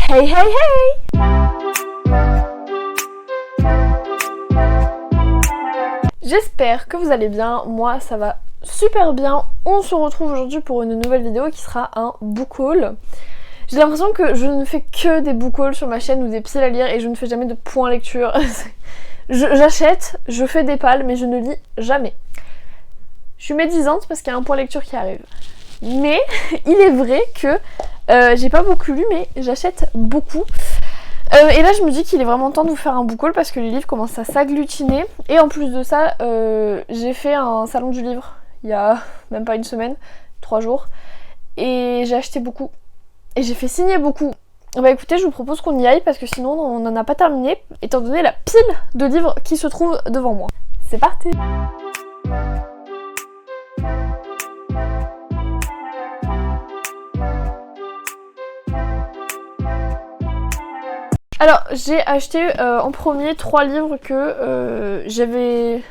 Hey hey hey! J'espère que vous allez bien, moi ça va super bien. On se retrouve aujourd'hui pour une nouvelle vidéo qui sera un book haul. J'ai l'impression que je ne fais que des book hauls sur ma chaîne ou des piles à lire et je ne fais jamais de point lecture. J'achète, je fais des pales mais je ne lis jamais. Je suis médisante parce qu'il y a un point lecture qui arrive. Mais il est vrai que j'ai pas beaucoup lu mais j'achète beaucoup. Et là je me dis qu'il est vraiment temps de vous faire un book haul parce que les livres commencent à s'agglutiner. Et en plus de ça, j'ai fait un salon du livre il y a même pas une semaine, 3 jours. Et j'ai acheté beaucoup. Et j'ai fait signer beaucoup. Bah écoutez, je vous propose qu'on y aille parce que sinon on n'en a pas terminé étant donné la pile de livres qui se trouve devant moi. C'est parti! Alors j'ai acheté en premier 3 livres que j'avais...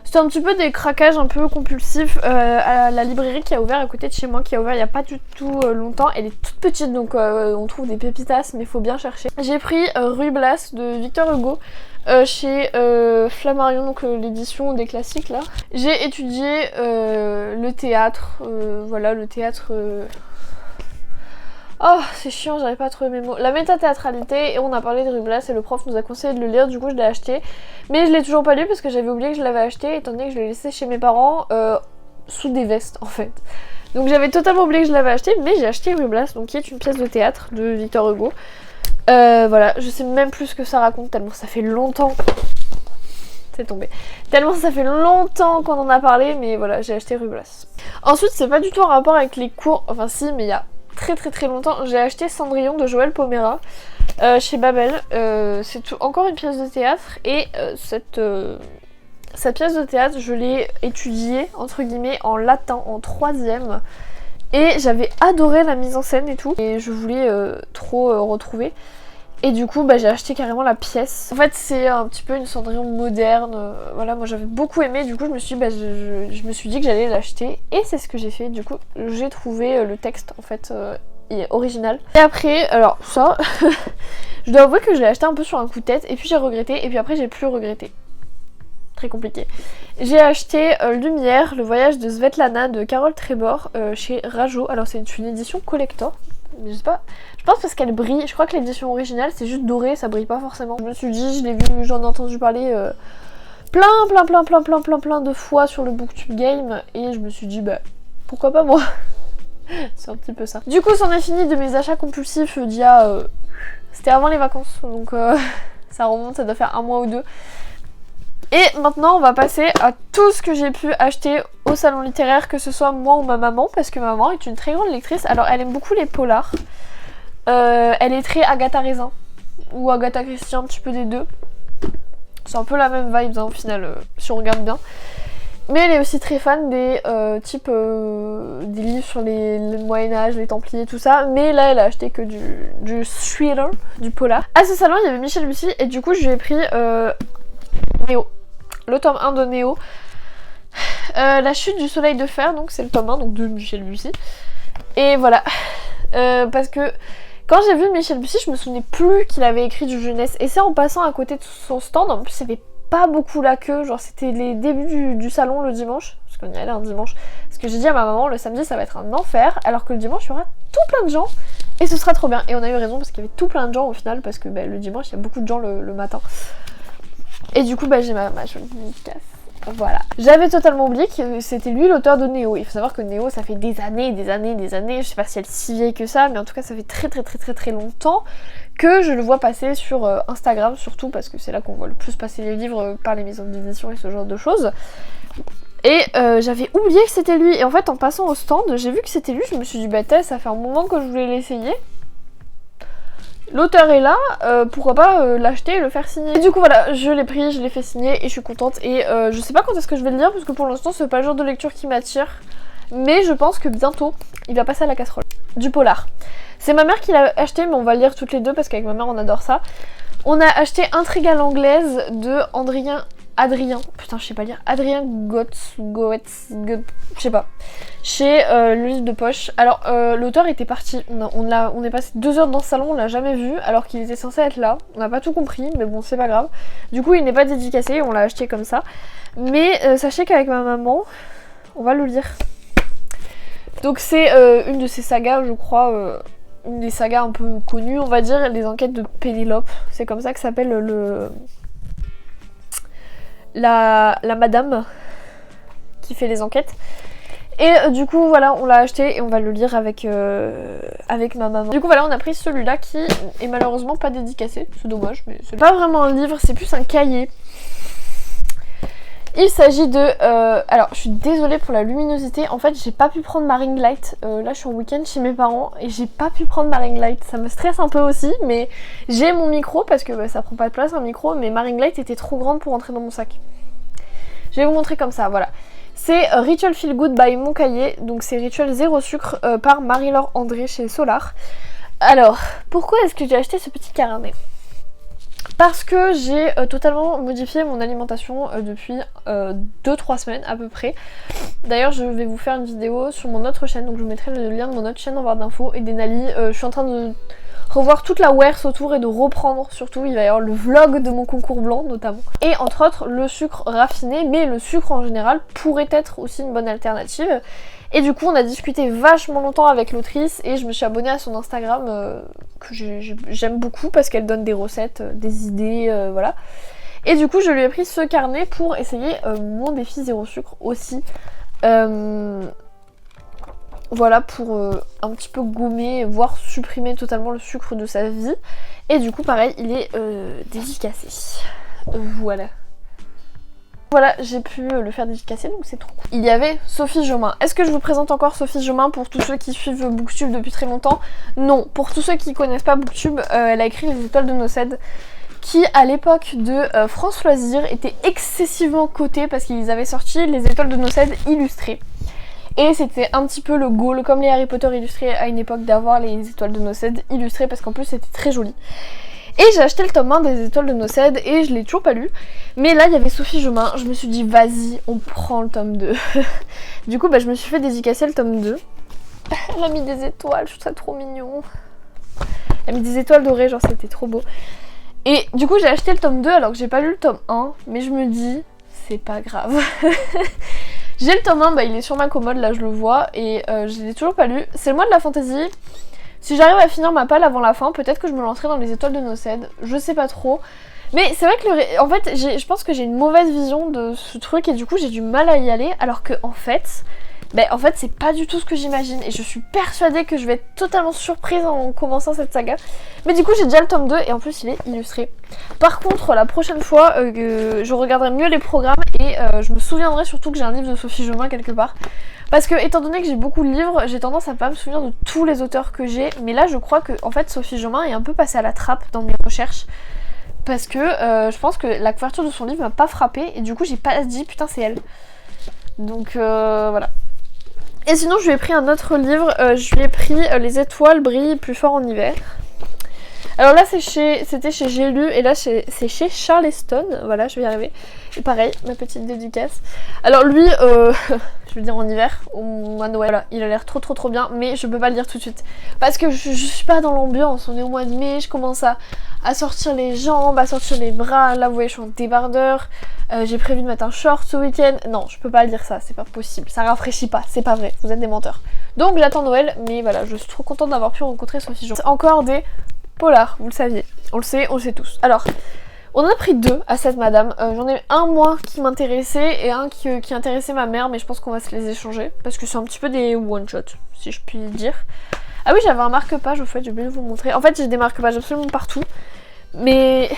C'était un petit peu des craquages un peu compulsifs à la librairie qui a ouvert à côté de chez moi, qui a ouvert il n'y a pas du tout longtemps. Elle est toute petite donc on trouve des pépitas mais il faut bien chercher. J'ai pris Ruy Blas de Victor Hugo chez Flammarion, donc l'édition des classiques là. J'ai étudié le théâtre, voilà le théâtre... Oh, c'est chiant, j'arrive pas à trouver mes mots. La métathéâtralité, et on a parlé de Ruy Blas et le prof nous a conseillé de le lire, du coup je l'ai acheté. Mais je l'ai toujours pas lu parce que j'avais oublié que je l'avais acheté, étant donné que je l'ai laissé chez mes parents sous des vestes en fait. Donc j'avais totalement oublié que je l'avais acheté, mais j'ai acheté Ruy Blas, donc qui est une pièce de théâtre de Victor Hugo. Voilà, je sais même plus ce que ça raconte tellement ça fait longtemps. C'est tombé. Tellement ça fait longtemps qu'on en a parlé, mais voilà, j'ai acheté Ruy Blas. Ensuite, c'est pas du tout en rapport avec les cours, enfin si, mais il y a très longtemps, j'ai acheté Cendrillon de Joël Pomera chez Babel. C'est encore une pièce de théâtre et cette pièce de théâtre, je l'ai étudiée entre guillemets en latin en 3e et j'avais adoré la mise en scène et tout et je voulais trop retrouver. Et du coup bah, j'ai acheté carrément la pièce. En fait c'est un petit peu une Cendrillon moderne, voilà moi j'avais beaucoup aimé, du coup je me suis dit que j'allais l'acheter et c'est ce que j'ai fait. Du coup j'ai trouvé le texte en fait original. Et après, alors ça, je dois avouer que je l'ai acheté un peu sur un coup de tête et puis j'ai regretté et puis après j'ai plus regretté. Très compliqué. J'ai acheté Lumière, le voyage de Svetlana de Carole Trébor chez Rajo. Alors c'est une édition collector. Mais je sais pas, je pense parce qu'elle brille. Je crois que l'édition originale c'est juste doré, ça brille pas forcément. Je me suis dit, je l'ai vu, j'en ai entendu parler plein de fois sur le Booktube Game et je me suis dit bah pourquoi pas moi. C'est un petit peu ça. Du coup c'en est fini de mes achats compulsifs d'il y a... C'était avant les vacances donc ça remonte, ça doit faire un mois ou deux. Et maintenant on va passer à tout ce que j'ai pu acheter au salon littéraire, que ce soit moi ou ma maman, parce que ma maman est une très grande lectrice. Alors elle aime beaucoup les polars, elle est très Agatha Raisin ou Agatha Christie, un petit peu des deux. C'est un peu la même vibe hein, au final si on regarde bien. Mais elle est aussi très fan des des livres sur le Moyen-Âge, les Templiers, tout ça. Mais là elle a acheté que du thriller, du polar. À ce salon il y avait Michel Bussy et du coup je lui ai pris Néo. Le tome 1 de Néo. La chute du soleil de fer, donc c'est le tome 1 donc de Michel Bussy. Et voilà. Parce que quand j'ai vu Michel Bussy, je me souvenais plus qu'il avait écrit du jeunesse. Et c'est en passant à côté de son stand, en plus il y avait pas beaucoup la queue, genre c'était les débuts du salon le dimanche. Parce qu'on y allait un dimanche. Parce que j'ai dit à ma maman, le samedi ça va être un enfer, alors que le dimanche il y aura tout plein de gens. Et ce sera trop bien. Et on a eu raison parce qu'il y avait tout plein de gens au final, parce que bah, le dimanche il y a beaucoup de gens le matin. Et du coup bah j'ai ma jolie casse. Voilà. J'avais totalement oublié que c'était lui l'auteur de Néo. Il faut savoir que Néo ça fait des années. Je sais pas si elle est si vieille que ça, mais en tout cas ça fait très longtemps que je le vois passer sur Instagram, surtout parce que c'est là qu'on voit le plus passer les livres par les maisons d'édition et ce genre de choses. Et j'avais oublié que c'était lui. Et en fait en passant au stand, j'ai vu que c'était lui, je me suis dit bah ça fait un moment que je voulais l'essayer. L'auteur est là, pourquoi pas l'acheter et le faire signer. Et du coup voilà, je l'ai pris, je l'ai fait signer et je suis contente. Et je sais pas quand est-ce que je vais le lire parce que pour l'instant c'est pas le genre de lecture qui m'attire. Mais je pense que bientôt il va passer à la casserole. Du polar. C'est ma mère qui l'a acheté mais on va le lire toutes les deux parce qu'avec ma mère on adore ça. On a acheté Intrigue à l'anglaise de Andrien Adrien, putain je sais pas lire, Adrien Goetz, je sais pas, chez le livre de poche. Alors l'auteur était parti, on est passé 2 heures dans le salon, on l'a jamais vu alors qu'il était censé être là. On n'a pas tout compris mais bon c'est pas grave. Du coup il n'est pas dédicacé, on l'a acheté comme ça. Mais sachez qu'avec ma maman, on va le lire. Donc c'est une de ces sagas je crois, une des sagas un peu connues on va dire, les enquêtes de Pénélope. C'est comme ça que s'appelle la madame qui fait les enquêtes. Et du coup voilà on l'a acheté et on va le lire avec ma maman. Du coup voilà on a pris celui-là qui est malheureusement pas dédicacé, c'est dommage mais c'est pas vraiment un livre, c'est plus un cahier. Il s'agit de... alors je suis désolée pour la luminosité, en fait j'ai pas pu prendre ma ring light, là je suis en week-end chez mes parents et j'ai pas pu prendre ma ring light, ça me stresse un peu aussi mais j'ai mon micro parce que ça prend pas de place un micro mais ma ring light était trop grande pour entrer dans mon sac. Je vais vous montrer comme ça, voilà. C'est Ritual Feel Good by Mon Cahier, donc c'est Rituel zéro sucre par Marie-Laure André chez Solar. Alors, pourquoi est-ce que j'ai acheté ce petit carnet ? Parce que j'ai totalement modifié mon alimentation depuis 2-3 semaines à peu près. D'ailleurs je vais vous faire une vidéo sur mon autre chaîne, donc je vous mettrai le lien de mon autre chaîne en barre d'infos. Et d'Enali, je suis en train de revoir toute la wares autour et de reprendre surtout, il va y avoir le vlog de mon concours blanc notamment. Et entre autres le sucre raffiné, mais le sucre en général pourrait être aussi une bonne alternative. Et du coup on a discuté vachement longtemps avec l'autrice et je me suis abonnée à son Instagram que j'aime beaucoup parce qu'elle donne des recettes, des idées, voilà. Et du coup je lui ai pris ce carnet pour essayer mon défi zéro sucre aussi. Voilà pour un petit peu gommer, voire supprimer totalement le sucre de sa vie. Et du coup pareil il est dédicacé. Voilà. Voilà, j'ai pu le faire dédicacer, donc c'est trop cool. Il y avait Sophie Jomain. Est-ce que je vous présente encore Sophie Jomain pour tous ceux qui suivent Booktube depuis très longtemps? Non. Pour tous ceux qui connaissent pas Booktube, elle a écrit Les Étoiles de Nocède, qui à l'époque de France Loisirs était excessivement coté parce qu'ils avaient sorti Les Étoiles de Nocède illustrées. Et c'était un petit peu le goal, comme les Harry Potter illustrés à une époque, d'avoir les Étoiles de Nocède illustrées parce qu'en plus c'était très joli. Et j'ai acheté le tome 1 des Étoiles de Nocède et je l'ai toujours pas lu. Mais là il y avait Sophie Jomain, je me suis dit vas-y on prend le tome 2. Du coup je me suis fait dédicacer le tome 2. Elle a mis des étoiles, je trouve ça trop mignon. Elle a mis des étoiles dorées, genre c'était trop beau. Et du coup j'ai acheté le tome 2 alors que j'ai pas lu le tome 1. Mais je me dis c'est pas grave. J'ai le tome 1, il est sur ma commode, là je le vois. Et je l'ai toujours pas lu. C'est le mois de la fantaisie. Si j'arrive à finir ma palle avant la fin, peut-être que je me lancerai dans les Étoiles de Nocède, je sais pas trop. Mais c'est vrai que en fait, je pense que j'ai une mauvaise vision de ce truc et du coup j'ai du mal à y aller, alors que en fait c'est pas du tout ce que j'imagine et je suis persuadée que je vais être totalement surprise en commençant cette saga. Mais du coup j'ai déjà le tome 2 et en plus il est illustré. Par contre la prochaine fois je regarderai mieux les programmes et je me souviendrai surtout que j'ai un livre de Sophie Jomain quelque part. Parce que étant donné que j'ai beaucoup de livres, j'ai tendance à pas me souvenir de tous les auteurs que j'ai. Mais là je crois que en fait Sophie Jomain est un peu passée à la trappe dans mes recherches. Parce que je pense que la couverture de son livre m'a pas frappée et du coup j'ai pas dit putain c'est elle. Donc voilà. Et sinon je lui ai pris un autre livre, je lui ai pris Les étoiles brillent plus fort en hiver. Alors là c'était chez J'ai lu et là c'est chez Charleston, voilà je vais y arriver. Et pareil, ma petite dédicace. Alors lui, je veux dire en hiver, au mois de Noël, voilà, il a l'air trop bien, mais je peux pas le lire tout de suite. Parce que je suis pas dans l'ambiance, on est au mois de mai, je commence à sortir les jambes, à sortir les bras, là vous voyez je suis en débardeur, j'ai prévu de mettre un short ce week-end. Non, je peux pas lire ça, c'est pas possible, ça rafraîchit pas, c'est pas vrai, vous êtes des menteurs. Donc j'attends Noël, mais voilà, je suis trop contente d'avoir pu rencontrer Sophie Jomain. C'est encore des polars, vous le saviez, on le sait tous. Alors, on en a pris 2 à cette madame, j'en ai un moi qui m'intéressait et un qui intéressait ma mère, mais je pense qu'on va se les échanger, parce que c'est un petit peu des one-shot, si je puis dire. Ah oui, j'avais un marque-page au fait, j'ai oublié de vous montrer. En fait, j'ai des marque-pages absolument partout, mais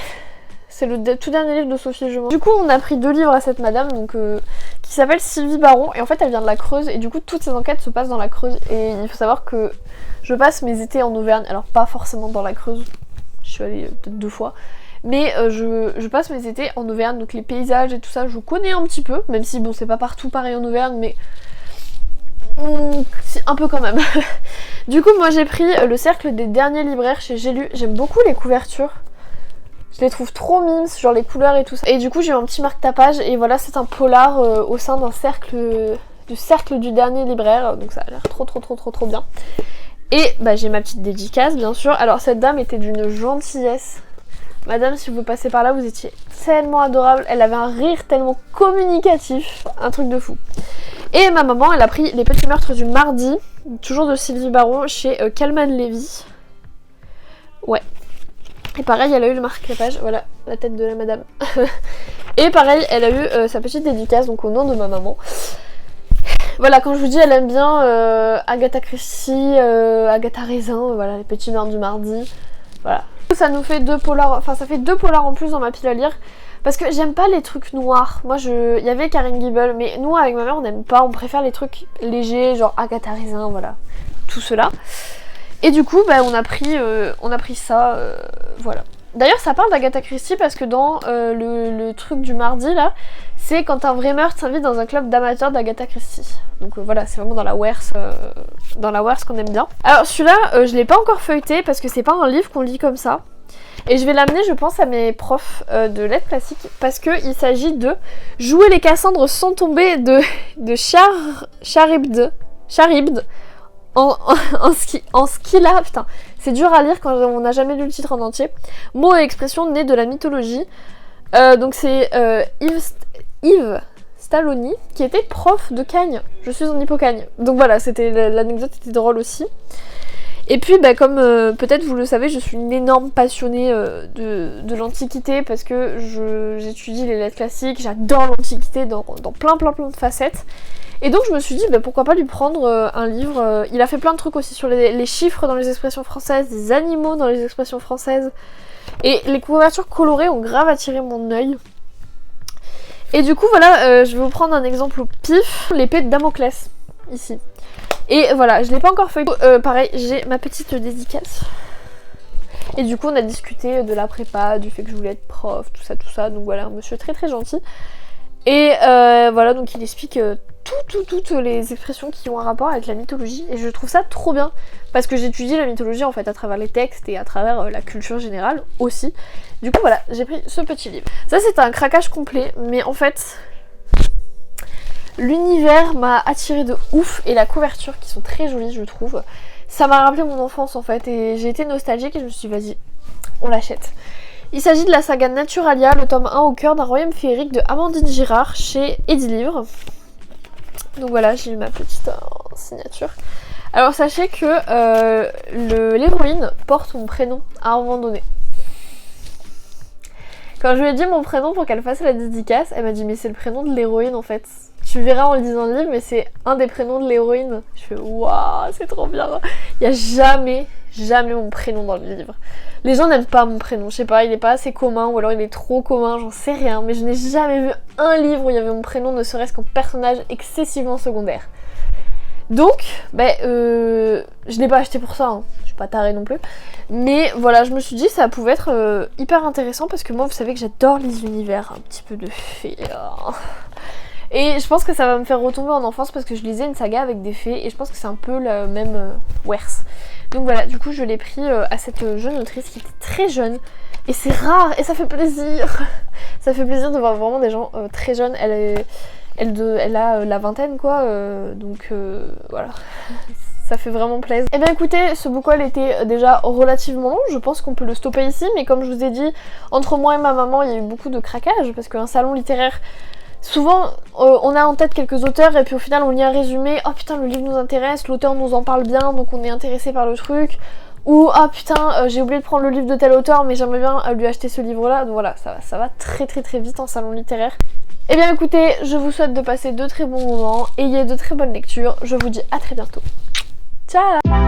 c'est le tout dernier livre de Sophie Jomain. Du coup, on a pris 2 livres à cette madame, donc qui s'appelle Sylvie Baron, et en fait, elle vient de la Creuse, et du coup, toutes ces enquêtes se passent dans la Creuse, et il faut savoir que je passe mes étés en Auvergne, alors pas forcément dans la Creuse, je suis allée peut-être 2 fois, mais je passe mes étés en Auvergne, donc les paysages et tout ça, je connais un petit peu, même si bon, c'est pas partout pareil en Auvergne, mais un peu quand même. Du coup moi j'ai pris Le Cercle des derniers libraires chez J'ai lu. J'aime beaucoup les couvertures. Je les trouve trop mimes, genre les couleurs et tout ça. Et du coup j'ai eu un petit marque-tapage et voilà, c'est un polar au sein d'un cercle du dernier libraire. Donc ça a l'air trop bien. Et bah j'ai ma petite dédicace bien sûr. Alors cette dame était d'une gentillesse. Madame, si vous passez par là, vous étiez tellement adorable. Elle avait un rire tellement communicatif. Un truc de fou. Et ma maman, elle a pris Les Petits Meurtres du Mardi, toujours de Sylvie Baron, chez Calman Levy. Ouais. Et pareil, elle a eu le marque-page, voilà, la tête de la madame. Et pareil, elle a eu sa petite dédicace, donc au nom de ma maman. Voilà, quand je vous dis, elle aime bien Agatha Christie, Agatha Raisin, voilà, Les Petits Meurtres du Mardi. Voilà. Ça nous fait 2 polars, enfin ça fait 2 polars en plus dans ma pile à lire. Parce que j'aime pas les trucs noirs. Moi, il y avait Karen Gibble, mais nous, avec ma mère, on n'aime pas. On préfère les trucs légers, genre Agatha Raisin, voilà. Tout cela. Et du coup, bah, on a pris ça, voilà. D'ailleurs, ça parle d'Agatha Christie parce que dans le truc du mardi, là, c'est quand un vrai meurtre s'invite dans un club d'amateurs d'Agatha Christie. Donc voilà, c'est vraiment dans la Wers qu'on aime bien. Alors celui-là, je l'ai pas encore feuilleté parce que c'est pas un livre qu'on lit comme ça. Et je vais l'amener, je pense, à mes profs de lettres classiques parce qu'il s'agit de Jouer les Cassandres sont tombées de Charybde en Scylla. Putain, c'est dur à lire quand on n'a jamais lu le titre en entier. Mots et expressions nés de la mythologie. Donc c'est Yves Stalloni qui était prof de Cagne. Je suis en hippocagne. Donc voilà, l'anecdote était drôle aussi. Et puis bah, comme peut-être vous le savez, je suis une énorme passionnée de l'Antiquité parce que j'étudie les lettres classiques, j'adore l'Antiquité dans plein de facettes. Et donc je me suis dit bah, pourquoi pas lui prendre un livre. Il a fait plein de trucs aussi sur les chiffres dans les expressions françaises, des animaux dans les expressions françaises. Et les couvertures colorées ont grave attiré mon œil. Et du coup voilà, je vais vous prendre un exemple au pif, l'épée de Damoclès, ici. Et voilà, je l'ai pas encore fait. Pareil, j'ai ma petite dédicace. Et du coup, on a discuté de la prépa, du fait que je voulais être prof, tout ça. Donc voilà, un monsieur très gentil. Et voilà, donc il explique toutes les expressions qui ont un rapport avec la mythologie. Et je trouve ça trop bien. Parce que j'étudie la mythologie en fait à travers les textes et à travers la culture générale aussi. Du coup, voilà, j'ai pris ce petit livre. Ça, c'est un craquage complet. Mais en fait, l'univers m'a attirée de ouf et la couverture qui sont très jolies je trouve. Ça m'a rappelé mon enfance en fait et j'ai été nostalgique et je me suis dit vas-y, on l'achète. Il s'agit de la saga Naturalia, le tome 1 au cœur d'un royaume féerique de Amandine Girard chez Edilivre. Donc voilà, j'ai eu ma petite signature. Alors sachez que l'héroïne porte mon prénom à un moment donné. Quand je lui ai dit mon prénom pour qu'elle fasse la dédicace, elle m'a dit mais c'est le prénom de l'héroïne en fait. Tu verras en lisant le livre, mais c'est un des prénoms de l'héroïne. Je fais waouh, c'est trop bien. Il n'y a jamais mon prénom dans le livre. Les gens n'aiment pas mon prénom, je sais pas, il est pas assez commun ou alors il est trop commun, j'en sais rien. Mais je n'ai jamais vu un livre où il y avait mon prénom, ne serait-ce qu'en personnage excessivement secondaire. Donc, je l'ai pas acheté pour ça, hein. Je suis pas tarée non plus. Mais voilà, je me suis dit ça pouvait être hyper intéressant parce que moi, vous savez que j'adore les univers, un petit peu de fées. Et je pense que ça va me faire retomber en enfance parce que je lisais une saga avec des fées et je pense que c'est un peu le même Wers. Donc voilà, du coup je l'ai pris à cette jeune autrice qui était très jeune et c'est rare et ça fait plaisir. Ça fait plaisir de voir vraiment des gens très jeunes. Elle a la vingtaine quoi, donc voilà. Ça fait vraiment plaisir. Et bien écoutez, ce book haul était déjà relativement long, je pense qu'on peut le stopper ici, mais comme je vous ai dit, entre moi et ma maman il y a eu beaucoup de craquages parce qu'un salon littéraire, souvent on a en tête quelques auteurs et puis au final on lit un résumé, oh putain le livre nous intéresse, l'auteur nous en parle bien donc on est intéressé par le truc, ou ah putain j'ai oublié de prendre le livre de tel auteur mais j'aimerais bien lui acheter ce livre là, donc voilà, ça va très vite en salon littéraire. Et bien écoutez, je vous souhaite de passer de très bons moments, ayez de très bonnes lectures, je vous dis à très bientôt. Ciao.